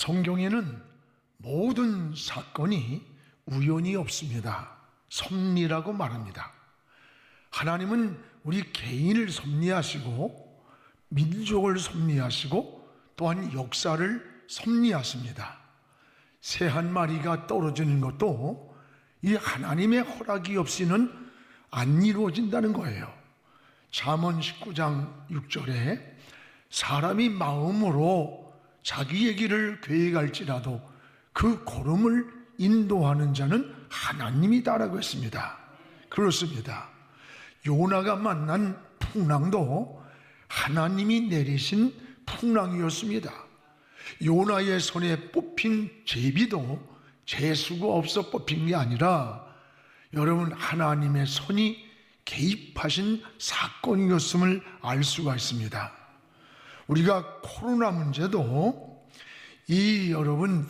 성경에는 모든 사건이 우연이 없습니다. 섭리라고 말합니다. 하나님은 우리 개인을 섭리하시고 민족을 섭리하시고 또한 역사를 섭리하십니다. 새 한 마리가 떨어지는 것도 이 하나님의 허락이 없이는 안 이루어진다는 거예요. 잠언 19장 6절에 사람이 마음으로 자기의 길을 계획할지라도 그 걸음을 인도하는 자는 하나님이다라고 했습니다. 그렇습니다. 요나가 만난 풍랑도 하나님이 내리신 풍랑이었습니다. 요나의 손에 뽑힌 제비도 재수가 없어 뽑힌 게 아니라 여러분 하나님의 손이 개입하신 사건이었음을 알 수가 있습니다. 우리가 코로나 문제도 여러분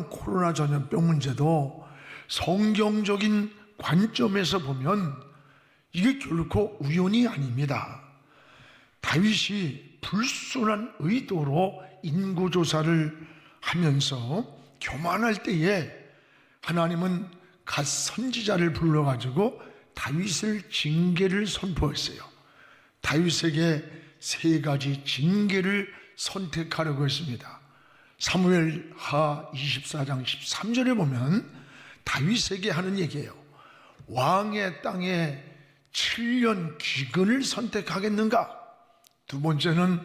코로나 전염병 문제도 성경적인 관점에서 보면 이게 결코 우연이 아닙니다. 다윗이 불순한 의도로 인구조사를 하면서 교만할 때에 하나님은 갓 선지자를 불러가지고 다윗을 징계를 선포했어요. 다윗에게 3가지 징계를 선택하려고 했습니다. 사무엘하 24장 13절에 보면 다윗에게 하는 얘기예요. 왕의 땅에 7년 기근을 선택하겠는가? 두 번째는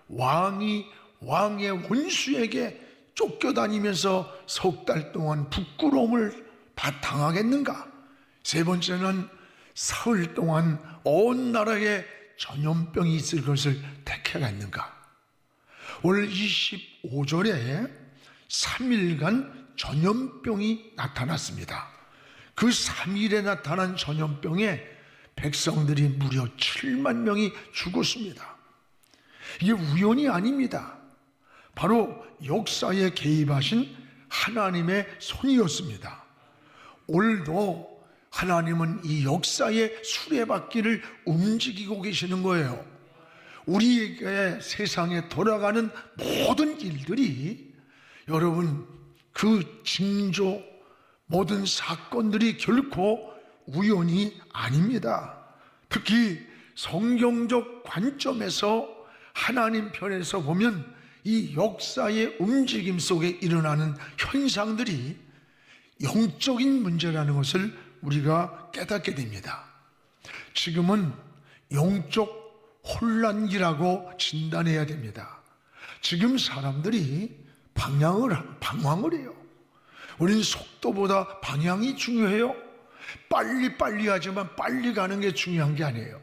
왕이 왕의 원수에게 쫓겨다니면서 3달 동안 부끄러움을 당하겠는가? 세 번째는 사흘 동안 온 나라에 전염병이 있을 것을 택하겠는가? 오늘 25절에 3일간 전염병이 나타났습니다. 그 3일에 나타난 전염병에 백성들이 무려 7만 명이 죽었습니다. 이게 우연이 아닙니다. 바로 역사에 개입하신 하나님의 손이었습니다. 오늘도 하나님은 이 역사의 수레바퀴를 움직이고 계시는 거예요. 우리에게 세상에 돌아가는 모든 일들이 여러분 그 징조 모든 사건들이 결코 우연이 아닙니다. 특히 성경적 관점에서 하나님 편에서 보면 이 역사의 움직임 속에 일어나는 현상들이 영적인 문제라는 것을 우리가 깨닫게 됩니다. 지금은 영적 혼란기라고 진단해야 됩니다. 지금 사람들이 방황을 해요. 우리는 속도보다 방향이 중요해요. 빨리 하지만 빨리 가는 게 중요한 게 아니에요.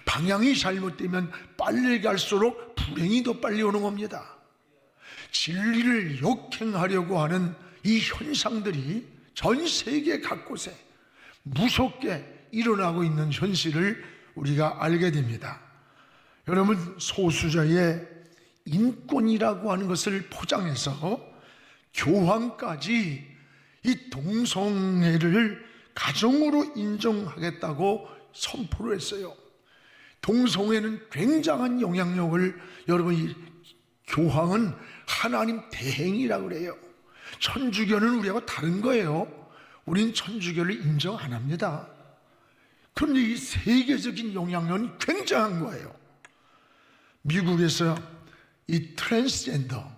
방향이 잘못되면 빨리 갈수록 불행이 더 빨리 오는 겁니다. 진리를 역행하려고 하는 이 현상들이 전 세계 곳곳에 무섭게 일어나고 있는 현실을 우리가 알게 됩니다. 여러분, 소수자의 인권이라고 하는 것을 포장해서 교황까지 이 동성애를 가정으로 인정하겠다고 선포를 했어요. 동성애는 굉장한 영향력을, 여러분, 이 교황은 하나님 대행이라고 그래요. 천주교는 우리하고 다른 거예요. 우린 천주교를 인정 안 합니다. 그런데 이 세계적인 영향력은 굉장한 거예요. 미국에서 이 트랜스젠더,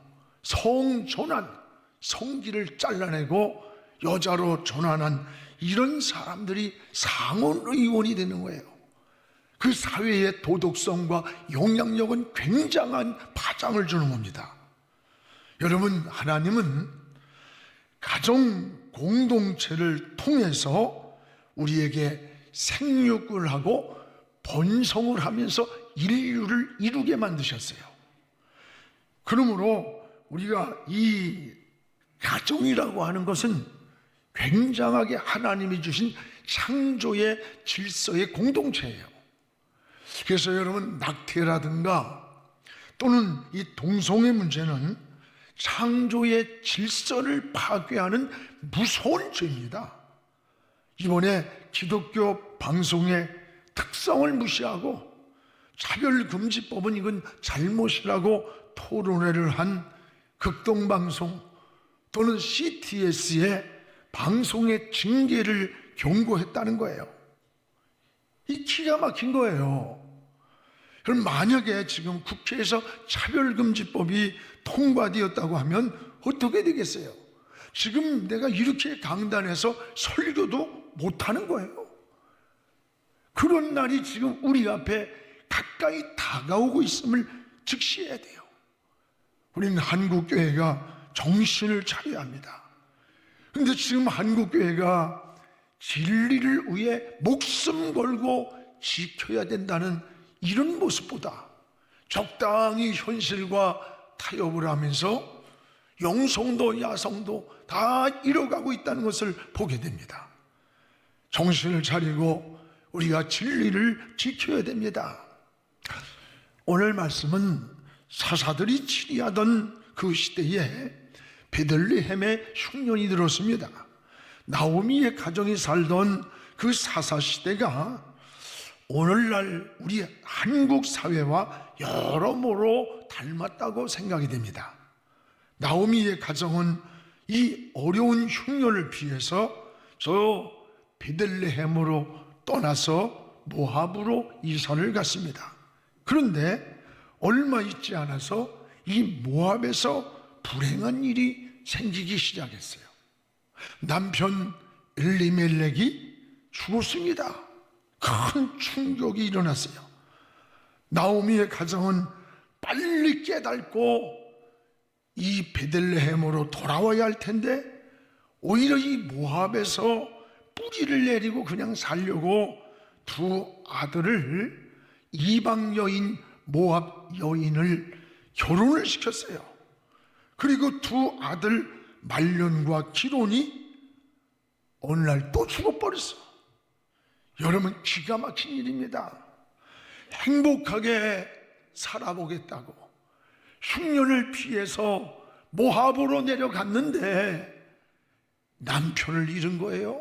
성전환, 성기를 잘라내고 여자로 전환한 이런 사람들이 상원의원이 되는 거예요. 그 사회의 도덕성과 영향력은 굉장한 파장을 주는 겁니다. 여러분, 하나님은 가정 공동체를 통해서 우리에게 생육을 하고 번성을 하면서 인류를 이루게 만드셨어요. 그러므로 우리가 이 가정이라고 하는 것은 굉장하게 하나님이 주신 창조의 질서의 공동체예요. 그래서 여러분, 낙태라든가 또는 이 동성애 문제는 창조의 질서를 파괴하는 무서운 죄입니다. 이번에 기독교 방송의 특성을 무시하고 차별금지법은 이건 잘못이라고 토론회를 한 극동방송 또는 CTS의 방송의 징계를 경고했다는 거예요. 이 기가 막힌 거예요. 그럼 만약에 지금 국회에서 차별금지법이 통과되었다고 하면 어떻게 되겠어요? 지금 내가 이렇게 강단에서 설교도 못하는 거예요. 그런 날이 지금 우리 앞에 가까이 다가오고 있음을 직시해야 돼요. 우리는 한국교회가 정신을 차려야 합니다. 그런데 지금 한국교회가 진리를 위해 목숨 걸고 지켜야 된다는 이런 모습보다 적당히 현실과 타협을 하면서 영성도 야성도 다 잃어가고 있다는 것을 보게 됩니다. 정신을 차리고 우리가 진리를 지켜야 됩니다. 오늘 말씀은 사사들이 치리하던 그 시대에 베들레헴의 흉년이 들었습니다. 나오미의 가정이 살던 그 사사 시대가 오늘날 우리 한국 사회와 여러모로 닮았다고 생각이 됩니다. 나오미의 가정은 이 어려운 흉년을 피해서 저 베들레헴으로 떠나서 모압으로 이사를 갔습니다. 그런데 얼마 있지 않아서 이 모압에서 불행한 일이 생기기 시작했어요. 남편 엘리멜렉이 죽었습니다. 큰 충격이 일어났어요. 나오미의 가정은 빨리 깨닫고 이 베들레헴으로 돌아와야 할 텐데 오히려 이 모압에서 뿌리를 내리고 그냥 살려고 두 아들을 이방 여인 모압 여인을 결혼을 시켰어요. 그리고 두 아들 말론과 기론이 어느 날 또 죽어버렸어. 여러분, 기가 막힌 일입니다. 행복하게 살아보겠다고 흉년을 피해서 모압으로 내려갔는데 남편을 잃은 거예요.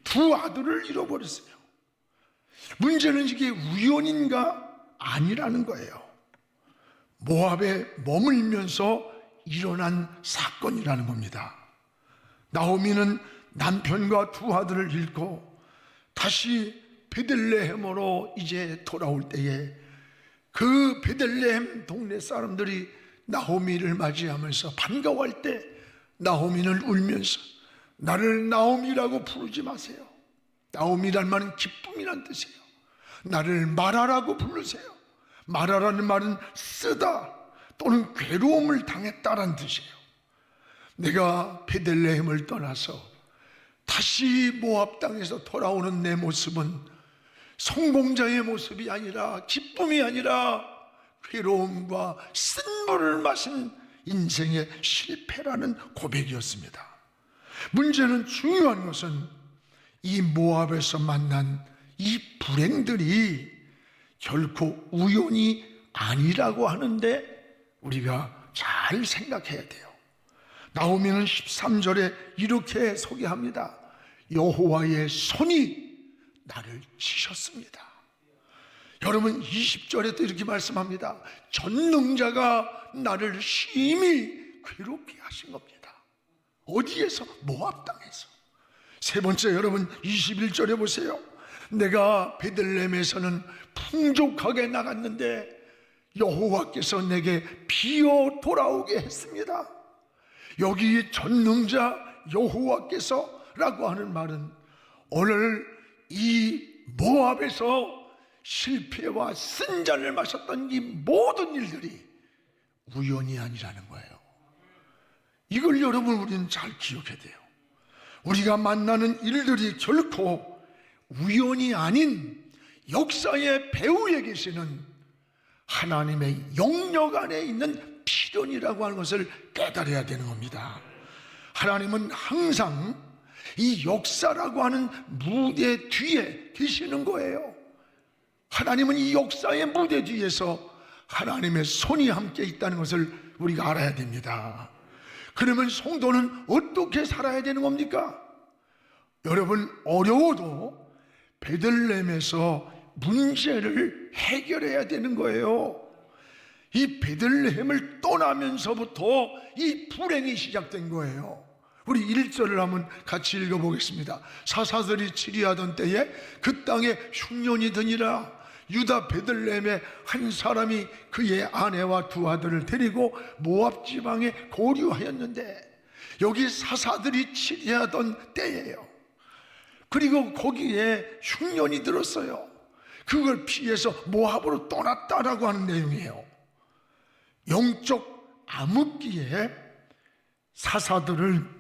두 아들을 잃어버렸어요. 문제는 이게 우연인가 아니라는 거예요. 모압에 머물면서 일어난 사건이라는 겁니다. 나오미는 남편과 두 아들을 잃고 다시 베들레헴으로 이제 돌아올 때에 그 베들레헴 동네 사람들이 나오미를 맞이하면서 반가워할 때 나오미는 울면서 나를 나오미라고 부르지 마세요. 나오미란 말은 기쁨이란 뜻이에요. 나를 마라라고 부르세요. 마라라는 말은 쓰다 또는 괴로움을 당했다라는 뜻이에요. 내가 베들레헴을 떠나서 다시 모압 땅에서 돌아오는 내 모습은 성공자의 모습이 아니라 기쁨이 아니라 괴로움과 쓴물을 마신 인생의 실패라는 고백이었습니다. 문제는 중요한 것은 이 모압에서 만난 이 불행들이 결코 우연이 아니라고 하는데 우리가 잘 생각해야 돼요. 나오미는 13절에 이렇게 소개합니다. 여호와의 손이 나를 치셨습니다. 여러분, 20절에도 이렇게 말씀합니다. 전능자가 나를 심히 괴롭게 하신 겁니다. 어디에서? 모압 땅에서. 세 번째, 여러분 21절에 보세요. 내가 베들레헴에서는 풍족하게 나갔는데 여호와께서 내게 비어 돌아오게 했습니다. 여기 전능자 여호와께서라고 하는 말은 오늘 이 모압에서 실패와 쓴잔을 마셨던 이 모든 일들이 우연이 아니라는 거예요. 이걸 여러분 우리는 잘 기억해야 돼요. 우리가 만나는 일들이 결코 우연이 아닌 역사의 배후에 계시는 하나님의 영역 안에 있는 필연이라고 하는 것을 깨달아야 되는 겁니다. 하나님은 항상 이 역사라고 하는 무대 뒤에 계시는 거예요. 하나님은 이 역사의 무대 뒤에서 하나님의 손이 함께 있다는 것을 우리가 알아야 됩니다. 그러면 성도는 어떻게 살아야 되는 겁니까? 여러분, 어려워도 베들레헴에서 문제를 해결해야 되는 거예요. 이 베들레헴을 떠나면서부터 이 불행이 시작된 거예요. 우리 1절을 한번 같이 읽어보겠습니다. 사사들이 치리하던 때에 그 땅에 흉년이 드니라. 유다 베들레헴의 한 사람이 그의 아내와 두 아들을 데리고 모압 지방에 고류하였는데, 여기 사사들이 치리하던 때예요. 그리고 거기에 흉년이 들었어요. 그걸 피해서 모압으로 떠났다라고 하는 내용이에요. 영적 암흑기에 사사들을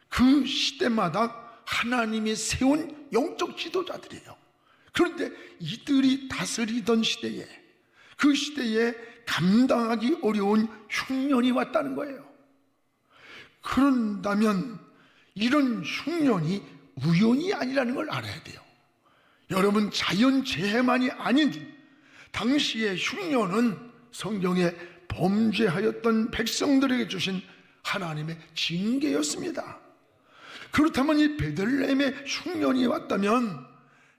그 시대마다 하나님이 세운 영적 지도자들이에요. 그런데 이들이 다스리던 시대에, 그 시대에 감당하기 어려운 흉년이 왔다는 거예요. 그런다면 이런 흉년이 우연이 아니라는 걸 알아야 돼요. 여러분, 자연재해만이 아닌 당시의 흉년은 성경에 범죄하였던 백성들에게 주신 하나님의 징계였습니다. 그렇다면 이 베들레헴에 흉년이 왔다면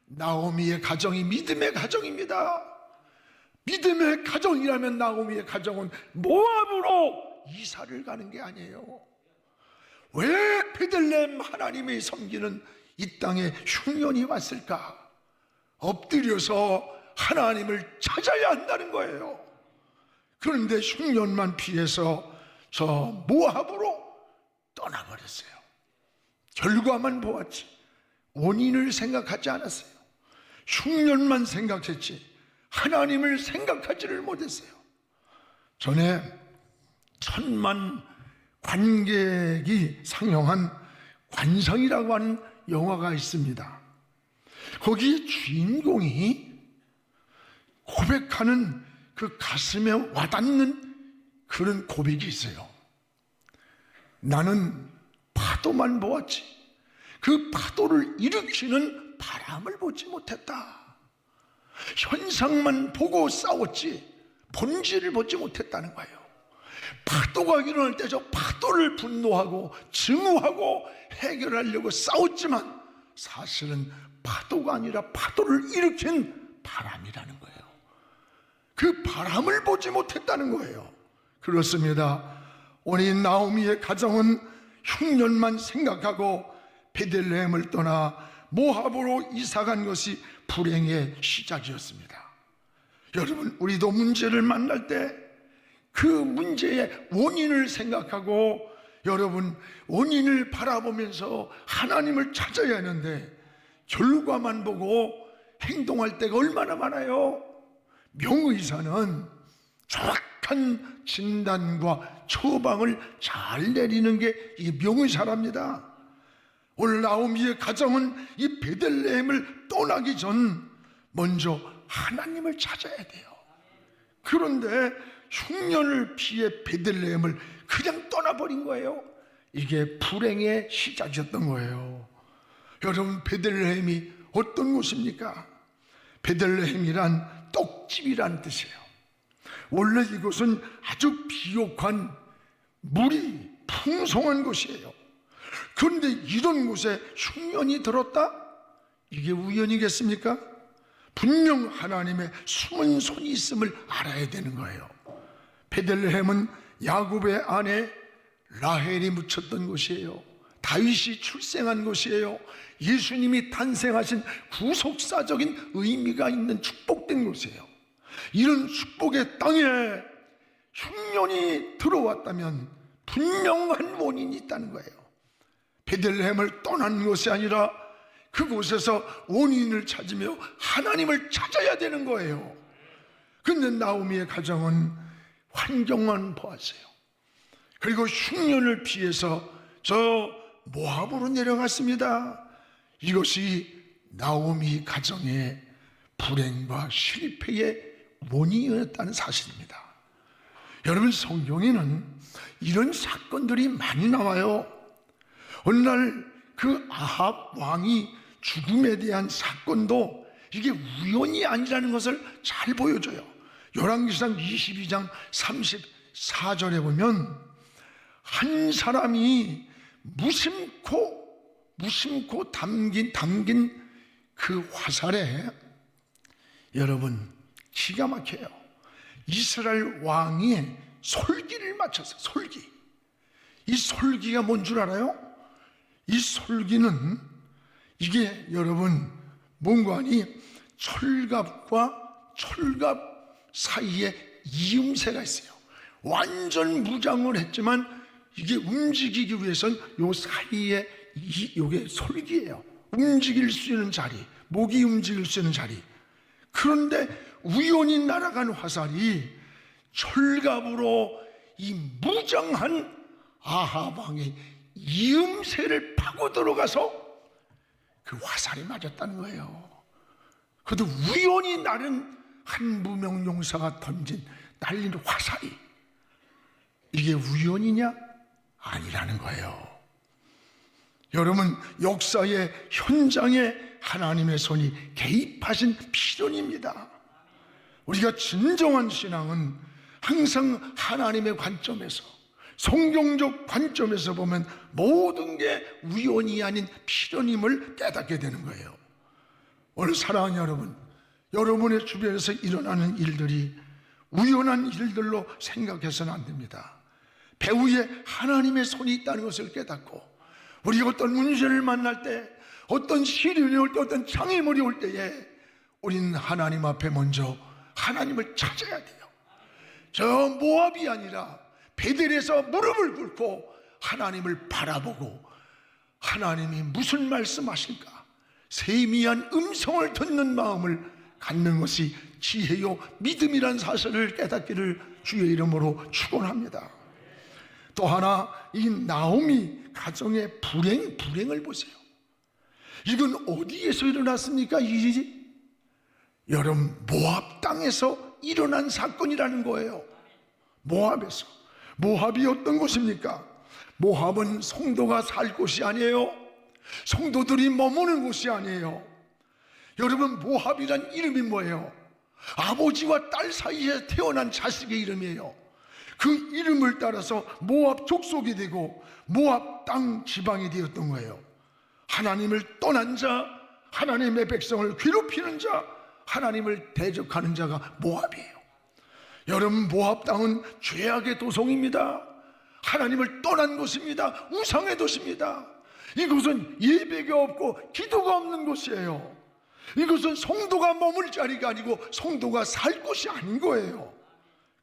나오미의 가정이 믿음의 가정입니다. 믿음의 가정이라면 나오미의 가정은 모압으로 이사를 가는 게 아니에요. 왜 베들레헴 하나님의 섬기는 이 땅에 흉년이 왔을까? 엎드려서 하나님을 찾아야 한다는 거예요. 그런데 흉년만 피해서 저 모압으로 떠나버렸어요. 결과만 보았지 원인을 생각하지 않았어요. 흉년만 생각했지 하나님을 생각하지를 못했어요. 전에 1000만 관객이 상영한 관성이라고 하는 영화가 있습니다. 거기 주인공이 고백하는 그 가슴에 와닿는 그런 고백이 있어요. 나는 파도만 보았지 그 파도를 일으키는 바람을 보지 못했다. 현상만 보고 싸웠지 본질을 보지 못했다는 거예요. 파도가 일어날 때 저 파도를 분노하고 증오하고 해결하려고 싸웠지만 사실은 파도가 아니라 파도를 일으킨 바람이라는 거예요. 그 바람을 보지 못했다는 거예요. 그렇습니다. 오늘 나오미의 가정은 흉년만 생각하고 베들레헴을 떠나 모압으로 이사간 것이 불행의 시작이었습니다. 여러분, 우리도 문제를 만날 때 그 문제의 원인을 생각하고 여러분 원인을 바라보면서 하나님을 찾아야 하는데 결과만 보고 행동할 때가 얼마나 많아요. 명의사는 정확한 진단과 처방을 잘 내리는 게 이 명의사랍니다. 오늘 나오미의 가정은 이 베들레헴을 떠나기 전 먼저 하나님을 찾아야 돼요. 그런데 흉년을 피해 베들레헴을 그냥 떠나버린 거예요. 이게 불행의 시작이었던 거예요. 여러분, 베들레헴이 어떤 곳입니까? 베들레헴이란 떡집이란 뜻이에요. 원래 이곳은 아주 비옥한 물이 풍성한 곳이에요. 그런데 이런 곳에 흉년이 들었다? 이게 우연이겠습니까? 분명 하나님의 숨은 손이 있음을 알아야 되는 거예요. 베들레헴은 야곱의 아내 라헬이 묻혔던 곳이에요. 다윗이 출생한 곳이에요. 예수님이 탄생하신 구속사적인 의미가 있는 축복된 곳이에요. 이런 축복의 땅에 흉년이 들어왔다면 분명한 원인이 있다는 거예요. 베들레헴을 떠난 것이 아니라 그곳에서 원인을 찾으며 하나님을 찾아야 되는 거예요. 그런데 나오미의 가정은 환경만 보았어요. 그리고 흉년을 피해서 저 모압으로 내려갔습니다. 이것이 나오미 가정의 불행과 실패의 원인이었다는 사실입니다. 여러분, 성경에는 이런 사건들이 많이 나와요. 어느 날 그 아합 왕이 죽음에 대한 사건도 이게 우연이 아니라는 것을 잘 보여줘요. 열왕기상 22장 34절에 보면 한 사람이 무심코 담긴 그 화살에 여러분 기가 막혀요. 이스라엘 왕이 솔기를 마쳤어요. 솔기. 이 솔기가 뭔 줄 알아요? 이 솔기는 이게 여러분 뭔가 하니 철갑과 철갑 사이에 이음새가 있어요. 완전 무장을 했지만 이게 움직이기 위해선 요 사이에 요게 솔기예요. 움직일 수 있는 자리, 목이 움직일 수 있는 자리. 그런데 우연히 날아간 화살이 철갑으로 이 무장한 아합 왕의 이음새를 파고 들어가서 그 화살이 맞았다는 거예요. 그것도 우연히 날은 한 무명 용사가 던진 날린 화살이 이게 우연이냐? 아니라는 거예요. 여러분, 역사의 현장에 하나님의 손이 개입하신 필연입니다. 우리가 진정한 신앙은 항상 하나님의 관점에서, 성경적 관점에서 보면 모든 게 우연이 아닌 필연임을 깨닫게 되는 거예요. 오늘 사랑하는 여러분, 여러분의 주변에서 일어나는 일들이 우연한 일들로 생각해서는 안 됩니다. 배후에 하나님의 손이 있다는 것을 깨닫고, 우리가 어떤 문제를 만날 때, 어떤 시련이 올 때, 어떤 장애물이 올 때에 우리는 하나님 앞에 먼저 하나님을 찾아야 돼요. 저 모압이 아니라 베델에서 무릎을 꿇고 하나님을 바라보고 하나님이 무슨 말씀하실까 세미한 음성을 듣는 마음을 갖는 것이 지혜요 믿음이란 사실을 깨닫기를 주의 이름으로 축원합니다. 또 하나, 이 나오미 가정의 불행을 보세요. 이건 어디에서 일어났습니까? 이 일이 여러분 모압 땅에서 일어난 사건이라는 거예요. 모압에서. 모압이 어떤 곳입니까? 모압은 성도가 살 곳이 아니에요. 성도들이 머무는 곳이 아니에요. 여러분, 모압이란 이름이 뭐예요? 아버지와 딸 사이에 태어난 자식의 이름이에요. 그 이름을 따라서 모압 족속이 되고 모압 땅 지방이 되었던 거예요. 하나님을 떠난 자, 하나님의 백성을 괴롭히는 자, 하나님을 대적하는 자가 모압이에요. 여러분, 모압 땅은 죄악의 도성입니다. 하나님을 떠난 곳입니다. 우상의 도시입니다. 이곳은 예배가 없고 기도가 없는 곳이에요. 이것은 성도가 머물 자리가 아니고 성도가 살 곳이 아닌 거예요.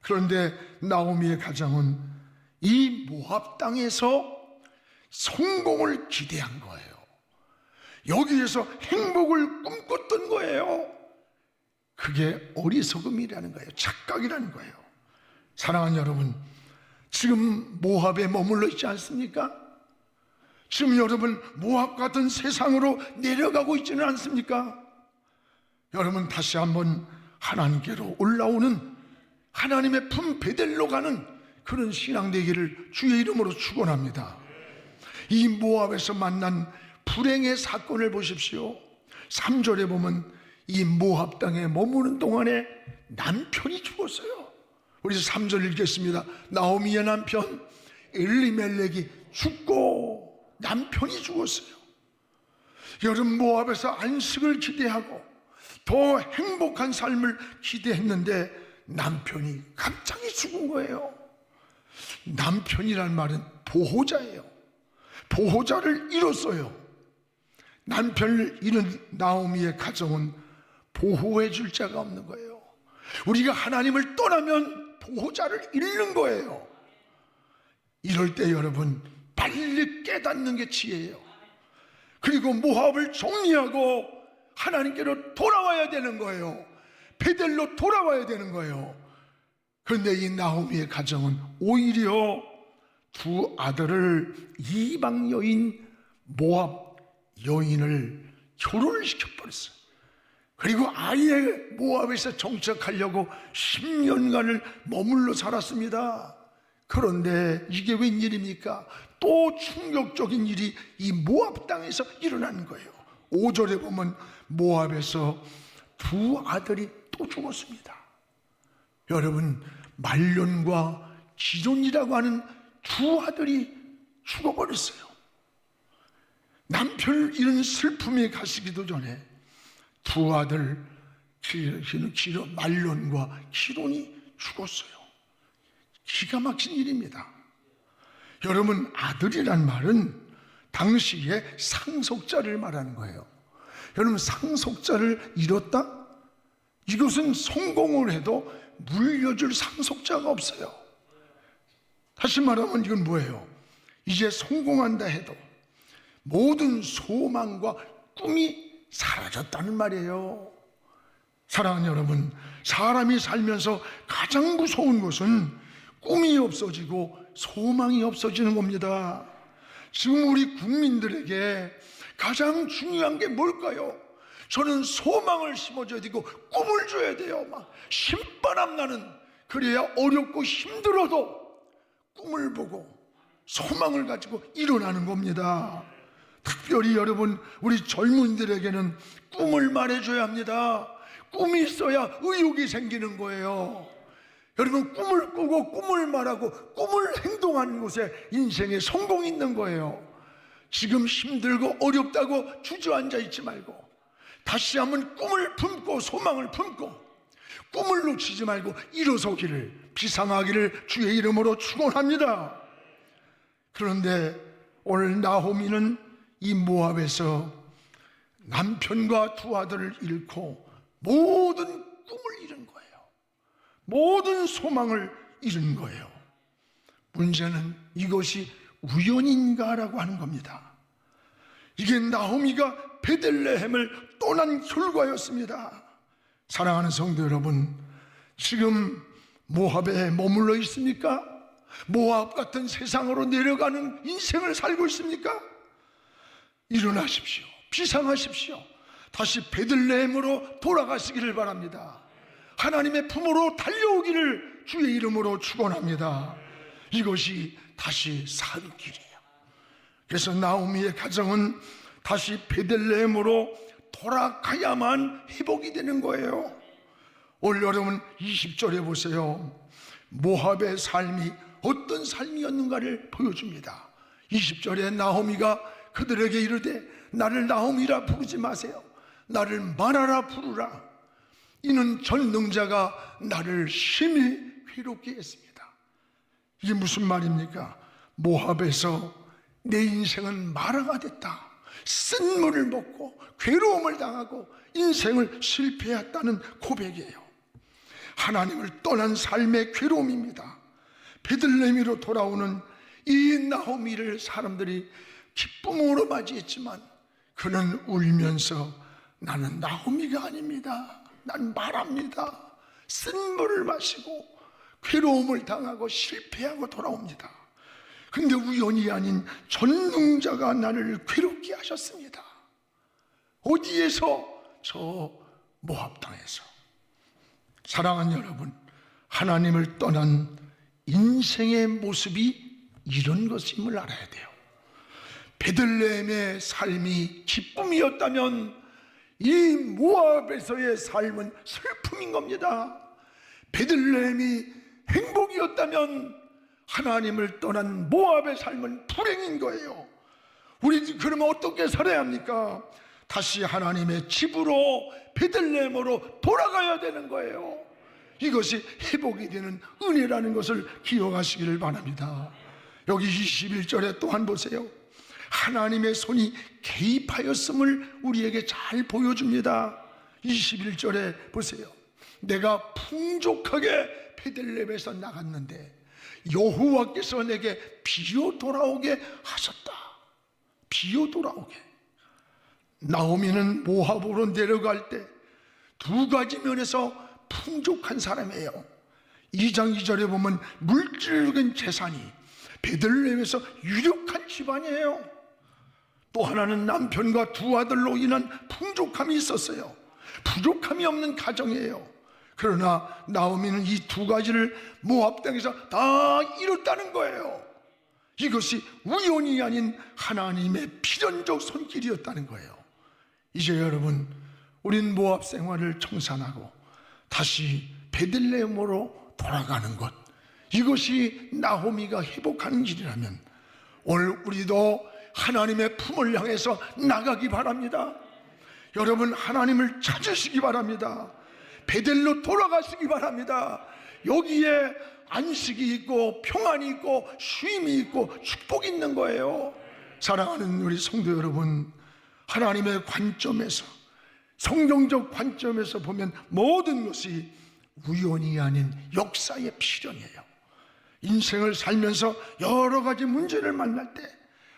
그런데 나오미의 가정은 이 모압 땅에서 성공을 기대한 거예요. 여기에서 행복을 꿈꿨던 거예요. 그게 어리석음이라는 거예요. 착각이라는 거예요. 사랑하는 여러분, 지금 모압에 머물러 있지 않습니까? 지금 여러분 모압 같은 세상으로 내려가고 있지는 않습니까? 여러분, 다시 한번 하나님께로 올라오는 하나님의 품 베델로 가는 그런 신앙 되기를 주의 이름으로 축원합니다. 이 모압에서 만난 불행의 사건을 보십시오. 3절에 보면 이 모압 땅에 머무는 동안에 남편이 죽었어요. 우리 3절 읽겠습니다. 나오미의 남편 엘리멜렉이 죽고 남편이 죽었어요. 여름 모압에서 안식을 기대하고 더 행복한 삶을 기대했는데 남편이 갑자기 죽은 거예요. 남편이란 말은 보호자예요. 보호자를 잃었어요. 남편을 잃은 나오미의 가정은 보호해 줄 자가 없는 거예요. 우리가 하나님을 떠나면 보호자를 잃는 거예요. 이럴 때 여러분 빨리 깨닫는 게 지혜예요. 그리고 모압을 정리하고 하나님께로 돌아와야 되는 거예요. 베델로 돌아와야 되는 거예요. 그런데 이 나오미의 가정은 오히려 두 아들을 이방 여인 모압 여인을 결혼을 시켜버렸어요. 그리고 아예 모압에서 정착하려고 10년간을 머물러 살았습니다. 그런데 이게 웬일입니까? 또 충격적인 일이 이 모압 땅에서 일어나는 거예요. 5절에 보면 모압에서 두 아들이 또 죽었습니다. 여러분, 말론과 기론이라고 하는 두 아들이 죽어버렸어요. 남편을 잃은 슬픔이 가시기도 전에 두 아들 말론과 기론이 죽었어요. 기가 막힌 일입니다. 여러분, 아들이란 말은 당시에 상속자를 말하는 거예요. 여러분, 상속자를 잃었다? 이것은 성공을 해도 물려줄 상속자가 없어요. 다시 말하면 이건 뭐예요? 이제 성공한다 해도 모든 소망과 꿈이 사라졌다는 말이에요. 사랑하는 여러분, 사람이 살면서 가장 무서운 것은 꿈이 없어지고 소망이 없어지는 겁니다. 지금 우리 국민들에게 가장 중요한 게 뭘까요? 저는 소망을 심어줘야 되고 꿈을 줘야 돼요. 막 신바람 나는, 그래야 어렵고 힘들어도 꿈을 보고 소망을 가지고 일어나는 겁니다. 특별히 여러분, 우리 젊은이들에게는 꿈을 말해줘야 합니다. 꿈이 있어야 의욕이 생기는 거예요. 여러분, 꿈을 꾸고 꿈을 말하고 꿈을 행동하는 곳에 인생의 성공이 있는 거예요. 지금 힘들고 어렵다고 주저앉아 있지 말고 다시 한번 꿈을 품고 소망을 품고 꿈을 놓치지 말고 일어서기를, 비상하기를 주의 이름으로 축원합니다. 그런데 오늘 나호미는 이 모압에서 남편과 두 아들을 잃고 모든 꿈을 잃은 거예요. 모든 소망을 잃은 거예요. 문제는 이것이 우연인가라고 하는 겁니다. 이게 나호미가 베들레헴을 떠난 결과였습니다. 사랑하는 성도 여러분, 지금 모압에 머물러 있습니까? 모압 같은 세상으로 내려가는 인생을 살고 있습니까? 일어나십시오. 비상하십시오. 다시 베들레헴으로 돌아가시기를 바랍니다. 하나님의 품으로 달려오기를 주의 이름으로 축원합니다. 이것이 다시 산 길이에요. 그래서 나오미의 가정은 다시 베들레헴으로 돌아가야만 회복이 되는 거예요. 올 여러분 20절에 보세요. 모압의 삶이 어떤 삶이었는가를 보여줍니다. 20절에 나오미가 그들에게 이르되 나를 나오미라 부르지 마세요. 나를 마라라 부르라. 이는 전능자가 나를 심히 괴롭게 했습니다. 이게 무슨 말입니까? 모압에서 내 인생은 마라가 됐다. 쓴물을 먹고 괴로움을 당하고 인생을 실패했다는 고백이에요. 하나님을 떠난 삶의 괴로움입니다. 베들레헴으로 돌아오는 이 나호미를 사람들이 기쁨으로 맞이했지만 그는 울면서 나는 나호미가 아닙니다. 난 마라입니다. 쓴물을 마시고 괴로움을 당하고 실패하고 돌아옵니다. 근데 우연이 아닌 전능자가 나를 괴롭게 하셨습니다. 어디에서? 저 모압 땅에서. 사랑하는 여러분, 하나님을 떠난 인생의 모습이 이런 것임을 알아야 돼요. 베들레헴의 삶이 기쁨이었다면 이 모압에서의 삶은 슬픔인 겁니다. 베들레헴이 행복이었다면 하나님을 떠난 모압의 삶은 불행인 거예요. 우리 그러면 어떻게 살아야 합니까? 다시 하나님의 집으로 베들레헴으로 돌아가야 되는 거예요. 이것이 회복이 되는 은혜라는 것을 기억하시기를 바랍니다. 여기 21절에 또한 보세요. 하나님의 손이 개입하였음을 우리에게 잘 보여줍니다. 21절에 보세요. 내가 풍족하게 베들레헴에서 나갔는데 여호와께서 내게 비어 돌아오게 하셨다. 비어 돌아오게. 나오미는 모압으로 내려갈 때 두 가지 면에서 풍족한 사람이에요. 2장 2절에 보면 물질적인 재산이 베들레헴에서 유력한 집안이에요. 또 하나는 남편과 두 아들로 인한 풍족함이 있었어요. 부족함이 없는 가정이에요. 그러나 나오미는 이 두 가지를 모압 땅에서 다 잃었다는 거예요. 이것이 우연이 아닌 하나님의 필연적 손길이었다는 거예요. 이제 여러분, 우린 모압 생활을 청산하고 다시 베들레헴으로 돌아가는 것, 이것이 나호미가 회복하는 길이라면 오늘 우리도 하나님의 품을 향해서 나가기 바랍니다. 여러분, 하나님을 찾으시기 바랍니다. 베들로 돌아가시기 바랍니다. 여기에 안식이 있고 평안이 있고 쉼이 있고 축복이 있는 거예요. 사랑하는 우리 성도 여러분, 하나님의 관점에서, 성경적 관점에서 보면 모든 것이 우연이 아닌 역사의 필연이에요. 인생을 살면서 여러 가지 문제를 만날 때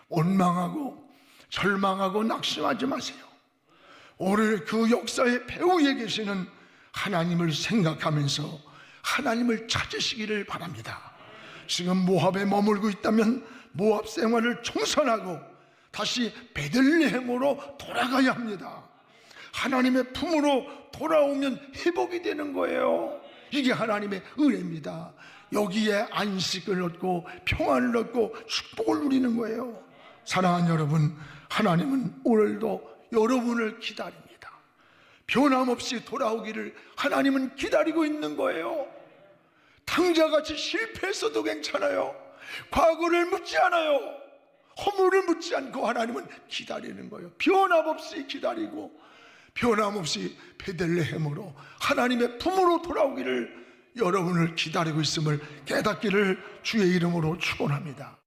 원망하고 절망하고 낙심하지 마세요. 오늘 그 역사의 배후에 계시는 하나님을 생각하면서 하나님을 찾으시기를 바랍니다. 지금 모압에 머물고 있다면 모압 생활을 청산하고 다시 베들레헴으로 돌아가야 합니다. 하나님의 품으로 돌아오면 회복이 되는 거예요. 이게 하나님의 은혜입니다. 여기에 안식을 얻고 평안을 얻고 축복을 누리는 거예요. 사랑하는 여러분, 하나님은 오늘도 여러분을 기다립니다. 변함없이 돌아오기를 하나님은 기다리고 있는 거예요. 탕자같이 실패했어도 괜찮아요. 과거를 묻지 않아요. 허물을 묻지 않고 하나님은 기다리는 거예요. 변함없이 기다리고 변함없이 베들레헴으로 하나님의 품으로 돌아오기를 여러분을 기다리고 있음을 깨닫기를 주의 이름으로 축원합니다.